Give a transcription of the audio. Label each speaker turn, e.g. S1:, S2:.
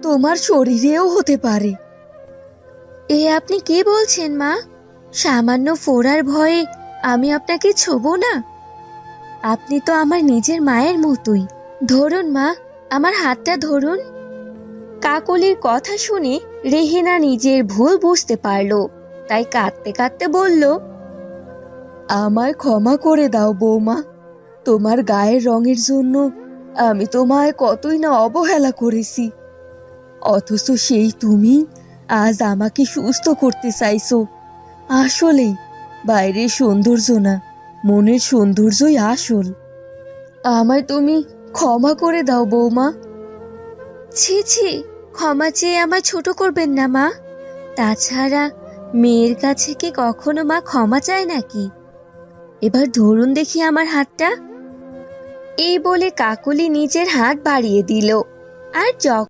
S1: তোমার শরীরেও হতে পারে।
S2: এ আপনি কি বলছেন মা? সামান্য ফোড়ার ভয়ে আমি আপনাকে ছোবো না? আপনি তো আমার নিজের মায়ের মতোই। ধরুন মা, আমার হাতটা ধরুন। কাকলির কথা শুনে রেহেনা নিজের ভুল বুঝতে পারলো, তাই কাঁদতে কাঁদতে বলল,
S1: আমায় ক্ষমা করে দাও বৌমা। তোমার গায়ের রঙের জন্য আমি তোমায় কতই না অবহেলা করেছি, অথচ সেই তুমি আজ আমাকে সুস্থ করতে চাইছো। আসলেই বাইরের সৌন্দর্য না, মনের সৌন্দর্যই আসল। আমায় তুমি ক্ষমা করে দাও বৌমা।
S2: ছি ছি, ক্ষমা চেয়ে আমায় ছোট করবেন না মা। তাছাড়া মেয়ের কাছে কি কখনো মা ক্ষমা চায় নাকি? এবার ধরুন দেখি আমার হাতটা। এই বলে কাকলি নিজের হাত বাড়িয়ে দিল, আর